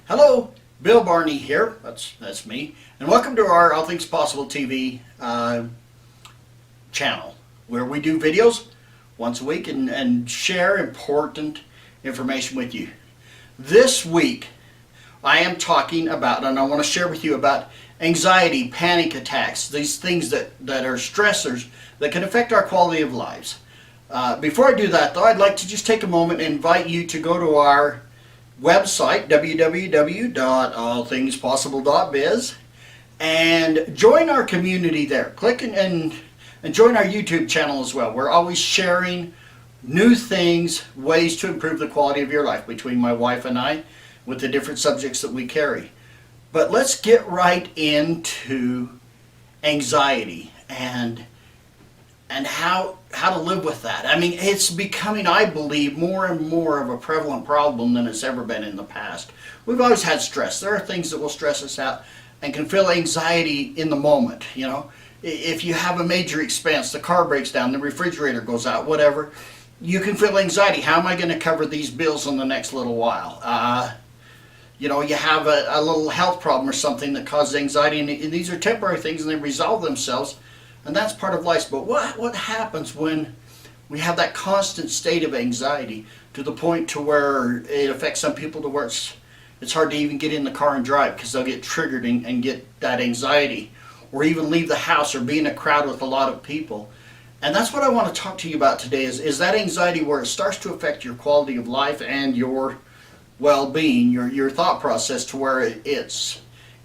Hello, Bill Barney here, that's me, and welcome to our All Things Possible TV channel, where we do videos once a week and share important information with you. This week I am talking about, and I want to share with you about anxiety, panic attacks, these things that are stressors that can affect our quality of lives. Before I do that though, I'd like to just take a moment and invite you to go to our website, www.allthingspossible.biz, and join our community there. Click and join our YouTube channel as well. We're always sharing new things, ways to improve the quality of your life between my wife and I with the different subjects that we carry. But let's get right into anxiety and how to live with that. I mean, it's becoming, I believe, more and more of a prevalent problem than it's ever been in the past. We've always had stress. There are things that will stress us out and can feel anxiety in the moment. You know, if you have a major expense, the car breaks down, the refrigerator goes out, whatever, you can feel anxiety. How am I going to cover these bills in the next little while? You know, you have a little health problem or something that causes anxiety, and these are temporary things and they resolve themselves. And that's part of life. But what happens when we have that constant state of anxiety to the point to where it affects some people to where it's hard to even get in the car and drive because they'll get triggered and get that anxiety, or even leave the house or be in a crowd with a lot of people. And that's what I want to talk to you about today is that anxiety where it starts to affect your quality of life and your well-being, your thought process, to where it's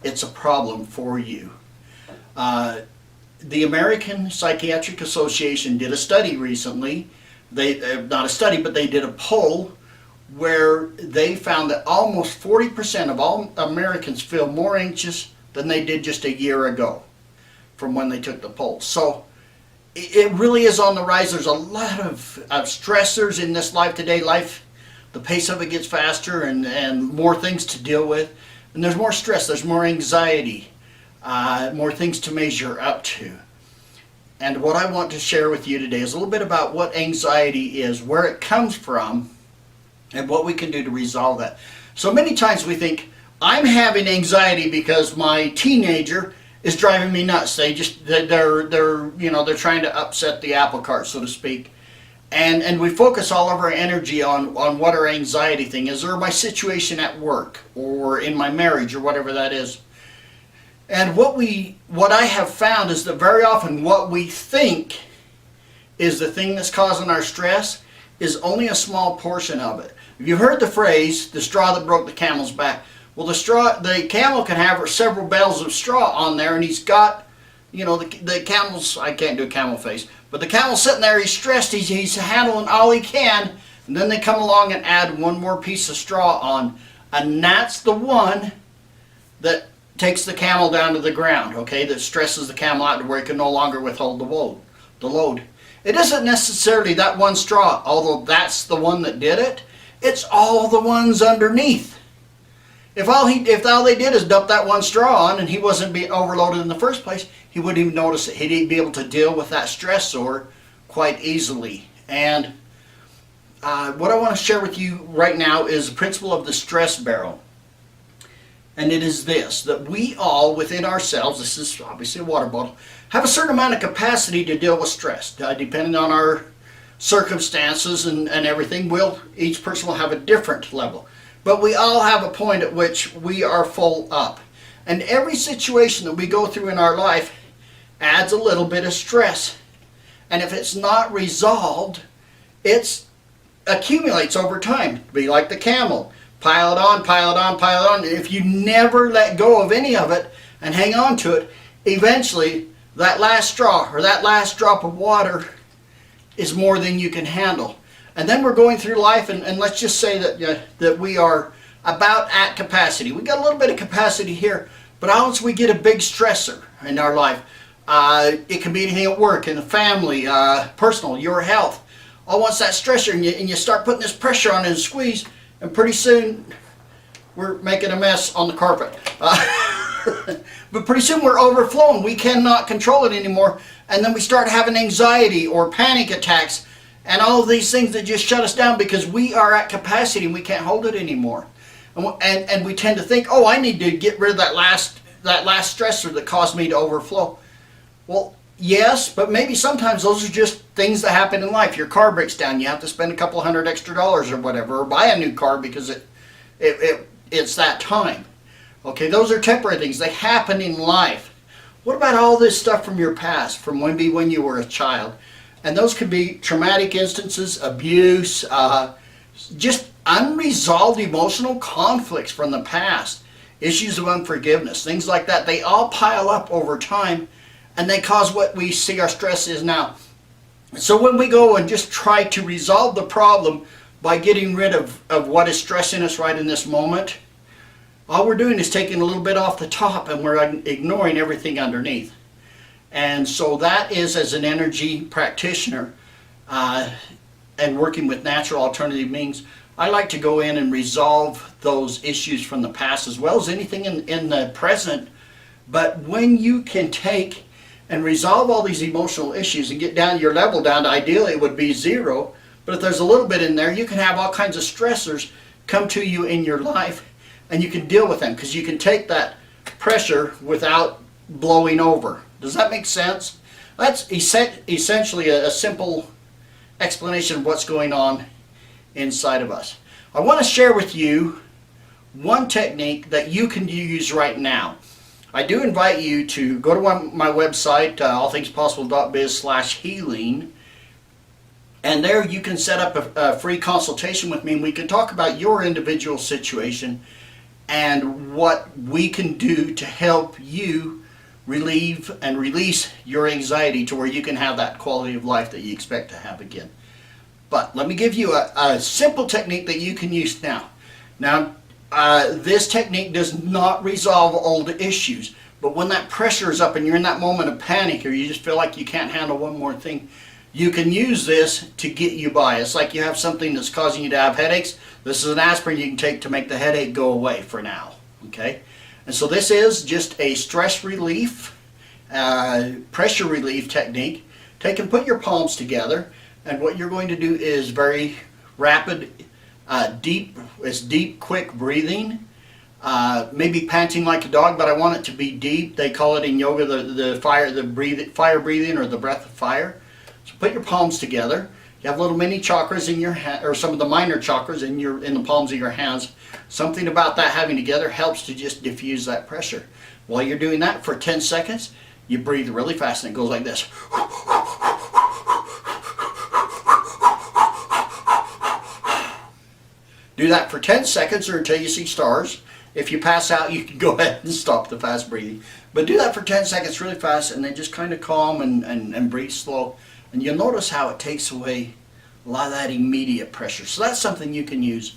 a problem for you. The American Psychiatric Association did a study recently. Not a study, but they did a poll where they found that almost 40% of all Americans feel more anxious than they did just a year ago from when they took the poll. So it really is on the rise. There's a lot of stressors in this life today. Life, the pace of it gets faster and more things to deal with. And there's more stress, there's more anxiety. More things to measure up to. And what I want to share with you today is a little bit about what anxiety is, where it comes from, and what we can do to resolve that. So many times we think, I'm having anxiety because my teenager is driving me nuts. They're trying to upset the apple cart, so to speak. And we focus all of our energy on what our anxiety thing is, or my situation at work, or in my marriage, or whatever that is. And what I have found is that very often what we think is the thing that's causing our stress is only a small portion of it. You've heard the phrase, the straw that broke the camel's back. Well, the camel can have several bales of straw on there, and he's got, you know, the camel's, I can't do a camel face, but the camel's sitting there, he's stressed, he's handling all he can, and then they come along and add one more piece of straw on, and that's the one that takes the camel down to the ground, okay, that stresses the camel out to where it can no longer withhold the load. It isn't necessarily that one straw, although that's the one that did it. It's all the ones underneath. If all they did is dump that one straw on and he wasn't being overloaded in the first place, he wouldn't even notice it. He'd be able to deal with that stressor quite easily. And what I want to share with you right now is the principle of the stress barrel. And it is this, that we all within ourselves, this is obviously a water bottle, have a certain amount of capacity to deal with stress. Depending on our circumstances and everything, each person will have a different level. But we all have a point at which we are full up. And every situation that we go through in our life adds a little bit of stress. And if it's not resolved, it accumulates over time. Be like the camel. Pile it on, pile it on, pile it on. If you never let go of any of it and hang on to it, eventually that last straw or that last drop of water is more than you can handle. And then we're going through life, and let's just say that we are about at capacity. We got a little bit of capacity here, but once we get a big stressor in our life, it can be anything at work, in the family, personal, your health. Once that stressor and you start putting this pressure on it and squeeze, and pretty soon we're making a mess on the carpet. But pretty soon we're overflowing. We cannot control it anymore. And then we start having anxiety or panic attacks and all of these things that just shut us down because we are at capacity and we can't hold it anymore. And we tend to think, oh, I need to get rid of that last stressor that caused me to overflow. Well, yes, but maybe sometimes those are just things that happen in life. Your car breaks down, you have to spend a couple $100 extra or whatever, or buy a new car because it's that time. Okay, those are temporary things. They happen in life. What about all this stuff from your past, from maybe when you were a child? And those could be traumatic instances, abuse, just unresolved emotional conflicts from the past, issues of unforgiveness, things like that. They all pile up over time, and they cause what we see our stress is now. So when we go and just try to resolve the problem by getting rid of what is stressing us right in this moment, all we're doing is taking a little bit off the top, and we're ignoring everything underneath. And so that is, as an energy practitioner and working with natural alternative means, I like to go in and resolve those issues from the past as well as anything in the present. But when you can take and resolve all these emotional issues and get down your level down to, ideally it would be 0, but if there's a little bit in there, you can have all kinds of stressors come to you in your life, and you can deal with them because you can take that pressure without blowing over. Does that make sense? That's essentially a simple explanation of what's going on inside of us. I want to share with you one technique that you can use right now. I do invite you to go to my website, allthingspossible.biz/healing, and there you can set up a free consultation with me, and we can talk about your individual situation and what we can do to help you relieve and release your anxiety to where you can have that quality of life that you expect to have again. But let me give you a simple technique that you can use now. Now, this technique does not resolve old issues, but when that pressure is up and you're in that moment of panic, or you just feel like you can't handle one more thing, you can use this to get you by. It's like you have something that's causing you to have headaches. This is an aspirin you can take to make the headache go away for now. Okay? And so this is just a stress relief, pressure relief technique. Take and put your palms together, and what you're going to do is very rapid, deep, quick breathing. Maybe panting like a dog, but I want it to be deep. They call it in yoga the fire breathing, or the breath of fire. So put your palms together. You have little mini chakras in your hand, or some of the minor chakras in the palms of your hands. Something about that having together helps to just diffuse that pressure. While you're doing that for 10 seconds, you breathe really fast, and it goes like this. Do that for 10 seconds or until you see stars. If you pass out, you can go ahead and stop the fast breathing. But do that for 10 seconds really fast, and then just kind of calm and breathe slow. And you'll notice how it takes away a lot of that immediate pressure. So that's something you can use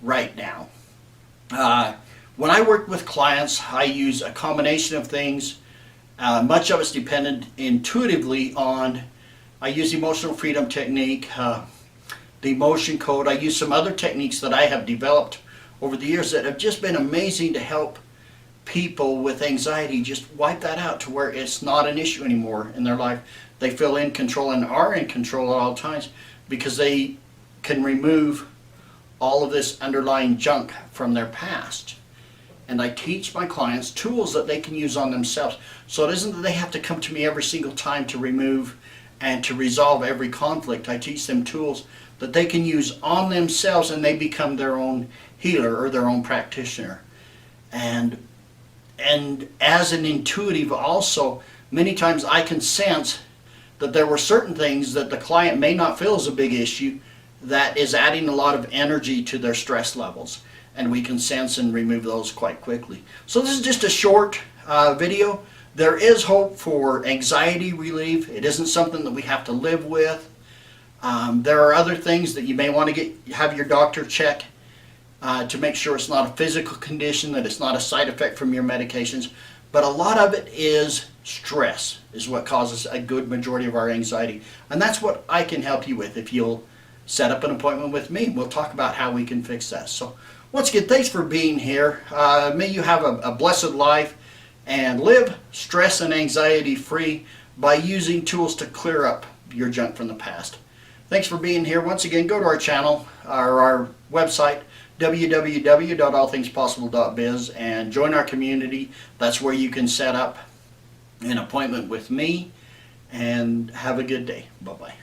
right now. When I work with clients, I use a combination of things. Much of it's dependent intuitively on, I use emotional freedom technique, the emotion code. I use some other techniques that I have developed over the years that have just been amazing to help people with anxiety just wipe that out to where it's not an issue anymore in their life. They feel in control and are in control at all times because they can remove all of this underlying junk from their past. And I teach my clients tools that they can use on themselves. So it isn't that they have to come to me every single time to remove and to resolve every conflict. I teach them tools that they can use on themselves, and they become their own healer or their own practitioner. And as an intuitive also, many times I can sense that there were certain things that the client may not feel is a big issue that is adding a lot of energy to their stress levels, and we can sense and remove those quite quickly. So this is just a short video. There is hope for anxiety relief. It isn't something that we have to live with. There are other things that you may want to have your doctor check to make sure it's not a physical condition, that it's not a side effect from your medications. But a lot of it is stress, is what causes a good majority of our anxiety. And that's what I can help you with if you'll set up an appointment with me. We'll talk about how we can fix that. So once again, thanks for being here. May you have a blessed life and live stress and anxiety free by using tools to clear up your junk from the past. Thanks for being here. Once again, go to our channel, or our website, www.allthingspossible.biz and join our community. That's where you can set up an appointment with me, and have a good day. Bye-bye.